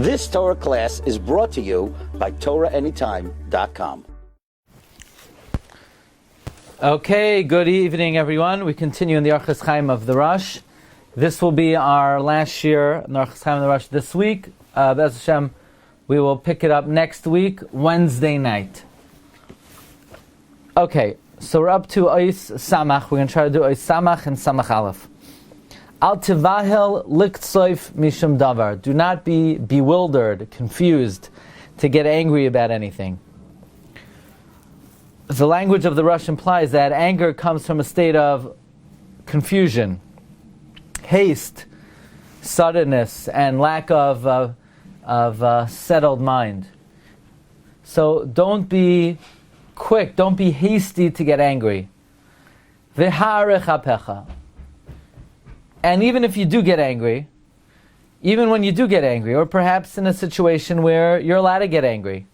This Torah class is brought to you by TorahAnytime.com. Okay, good evening, everyone. We continue in the Orchos Chaim of the Rosh. This will be our last year in the Orchos Chaim of the Rosh this week. B'ez Hashem, we will pick it up next week, Wednesday night. Okay, so we're up to Ois Samach. We're going to try to do Ois Samach and Samach Aleph. Al tivahel liktsoif mishum davar. Do not be bewildered, confused, to get angry about anything. The language of the Rosh implies that anger comes from a state of confusion, haste, suddenness, and lack of settled mind. So don't be quick, don't be hasty to get angry. V'ha'arech apecha. And even if you do get angry, even when you do get angry, or perhaps in a situation where you're allowed to get angry,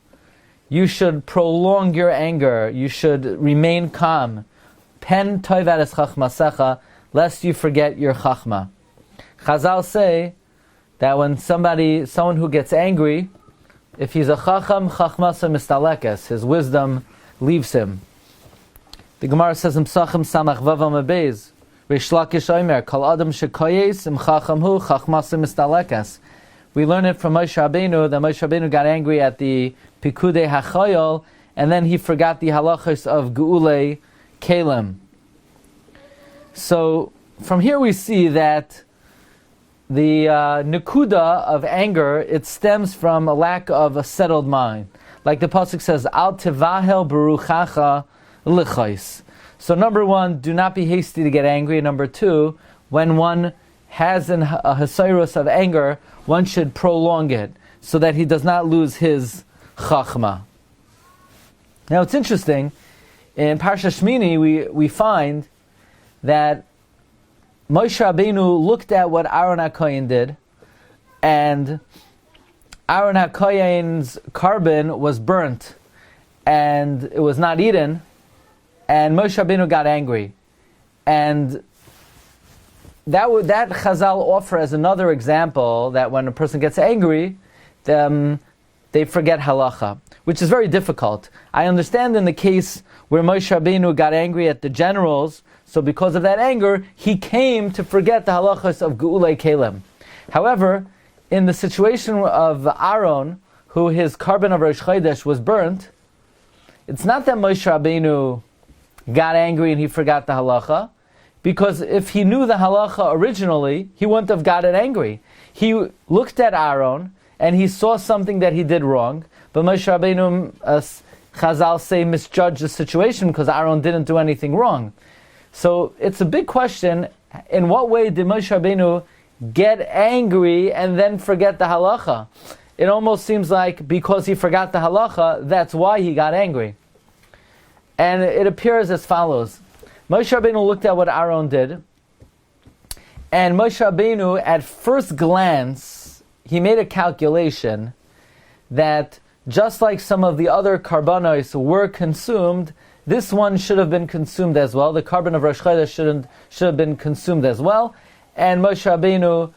you should prolong your anger. You should remain calm. Pen toivat es chachmasecha, lest you forget your chachma. Chazal say that when someone who gets angry, if he's a chacham, chachmasa mistalekes, his wisdom leaves him. The Gemara says in Psachim Samach Vavam Abez, Reish Lakish Omer, Kol Adam shekoyes im chacham hu chachmasa mistalekes. We learn it from Moshe Rabbeinu that Moshe Rabbeinu got angry at the Pikudei HaChayol, and then he forgot the halachos of Geulei Kalim. So from here we see that the nekuda of anger, it stems from a lack of a settled mind. Like the pasuk says, Al tivahel beruchacha lichais. So number one, do not be hasty to get angry. Number two, when one has a hasirus of anger, one should prolong it so that he does not lose his chachma. Now it's interesting, in Parsha Shmini we find that Moshe Rabbeinu looked at what Aaron HaKohen did, and Aaron HaKohen's carbon was burnt, and it was not eaten, and Moshe Rabbeinu got angry. And that Chazal offer as another example that when a person gets angry, they forget halacha, which is very difficult. I understand in the case where Moshe Rabbeinu got angry at the generals, so because of that anger, he came to forget the halachas of Geulei Kalim. However, in the situation of Aaron, who his carbon of Rosh Chodesh was burnt, it's not that Moshe Rabbeinu got angry and he forgot the halacha, because if he knew the halacha originally, he wouldn't have gotten angry. He looked at Aaron and he saw something that he did wrong, but Moshe Rabbeinu, Chazal say, misjudged the situation because Aaron didn't do anything wrong. So it's a big question, in what way did Moshe Rabbeinu get angry and then forget the halacha? It almost seems like because he forgot the halacha, that's why he got angry. And it appears as follows. Moshe Rabbeinu looked at what Aaron did, and Moshe Rabbeinu, at first glance, he made a calculation that just like some of the other karbanos were consumed, this one should have been consumed as well. The carbon of Rosh Chodesh should have been consumed as well. And Moshe Rabbeinu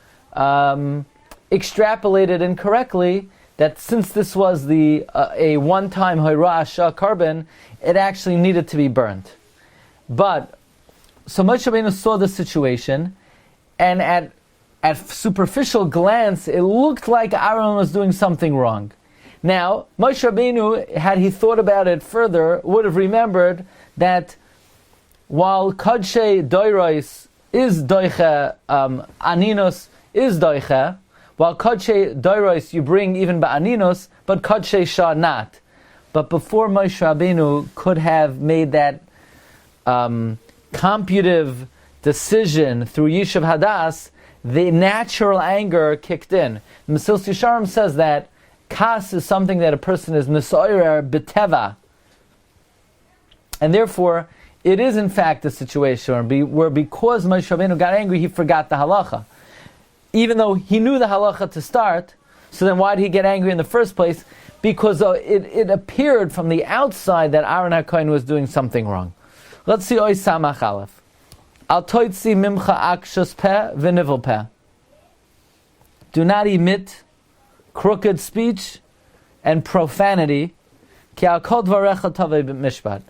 extrapolated incorrectly that since this was a one-time Hoirah carbon, it actually needed to be burnt. But, so Moshe Rabbeinu saw the situation, and at superficial glance, it looked like Aaron was doing something wrong. Now, Moshe Rabbeinu, had he thought about it further, would have remembered that while Kadshe Doiros is Doiche, Aninos is Doiche, while Kadshe Doiros you bring even Ba'aninos, but Kadshe Shah not. But before Moshe Rabbeinu could have made that computive decision through Yishuv Hadas, the natural anger kicked in. Mesilas Yesharim says that kas is something that a person is nesoirer b'teva, and therefore it is in fact a situation where because Moshe Rabbeinu got angry, he forgot the halacha, even though he knew the halacha to start. So then why did he get angry in the first place? Because it appeared from the outside that Aaron HaKohen was doing something wrong. Let's see Oy Samach Aleph. Al toitzi mimcha akshus peh v'nivel peh. Do not emit crooked speech and profanity, ki al kol dvarecha tavei b'mishpat,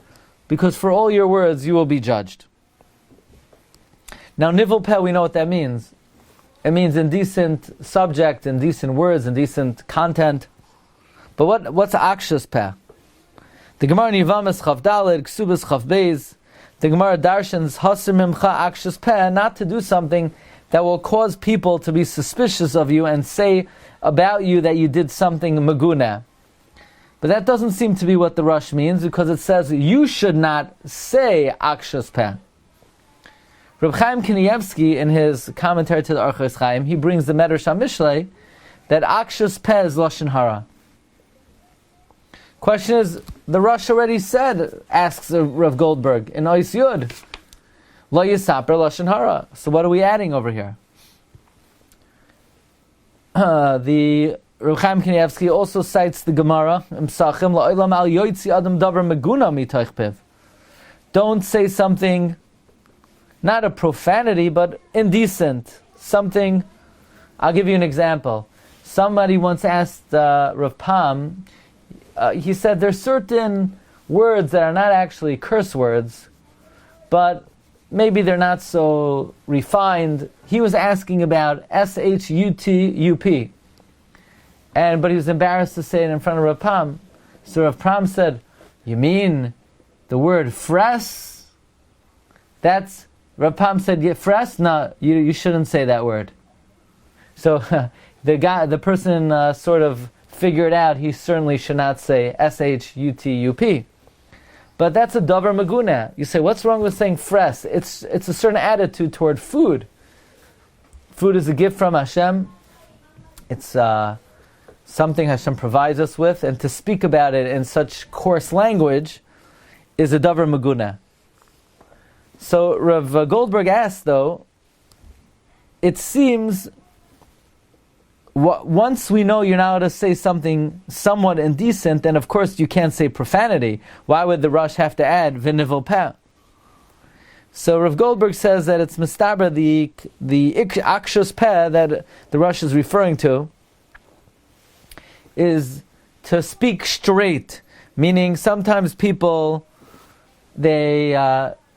because for all your words you will be judged. Now, nivel peh, we know what that means. It means indecent subject, indecent words, indecent content. But what's akshas peh? The Gemara in Yivamis Chav Daled, Ksubas Chav Beis, the Gemara darshans hasir mimcha akshas peh, not to do something that will cause people to be suspicious of you and say about you that you did something maguna. But that doesn't seem to be what the Rosh means, because it says you should not say akshas peh. Reb Chaim Kanievsky, in his commentary to the Orchos Chaim, he brings the Medrash HaMishlei that akshas peh is lashon hara. Question is, the Rosh already said, asks Rav Goldberg in Ois Yud, lo yisaper lashon hara. So what are we adding over here? The Reb Chaim Kanievsky also cites the Gemara, M'sachim la'olam al yoitzi adam davar meguna mitoich piv. Don't say something, not a profanity, but indecent. Something, I'll give you an example. Somebody once asked Rav Pam, he said there's certain words that are not actually curse words, but maybe they're not so refined. He was asking about S-H-U-T-U-P. But he was embarrassed to say it in front of Rav Pam. So Rav Pam said, you mean the word fres? Rav Pam said, yeah, fres? No, you shouldn't say that word. So the person sort of figured out he certainly should not say S-H-U-T-U-P. But that's a davar maguna. You say, what's wrong with saying fres? It's a certain attitude toward food. Food is a gift from Hashem. It's something Hashem provides us with, and to speak about it in such coarse language is a davar maguna. So Rav Goldberg asked, though, it seems once we know you're not allowed to say something somewhat indecent, then of course you can't say profanity. Why would the Rosh have to add v'nivel peh? So Rav Goldberg says that it's mistaber, the akshus peh that the Rosh is referring to is to speak straight, meaning sometimes people, they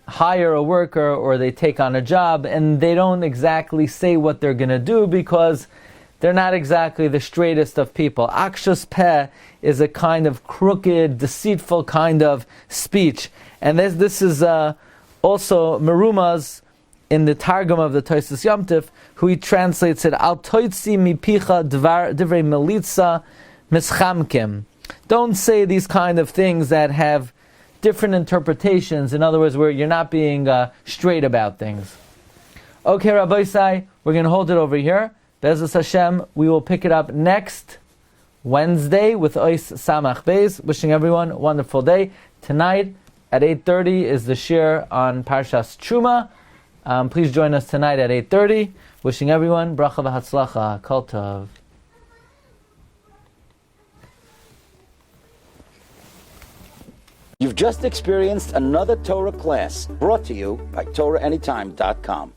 hire a worker or they take on a job and they don't exactly say what they're going to do because they're not exactly the straightest of people. Akshus peh is a kind of crooked, deceitful kind of speech. And this is also Meruma's in the Targum of the Tosfos Yom Tov, who he translates it, Al toitzi mipicha divrei melitza mischamkim. Don't say these kind of things that have different interpretations. In other words, where you're not being straight about things. Okay, Rabbi Sai, we're going to hold it over here. Be'ezus Hashem, we will pick it up next Wednesday with Ois Samach Beis. Wishing everyone a wonderful day. Tonight at 8:30 is the shir on Parshas Truma. Please join us tonight at 8:30. Wishing everyone bracha v'hatzlacha, kol tov. You've just experienced another Torah class brought to you by TorahAnytime.com.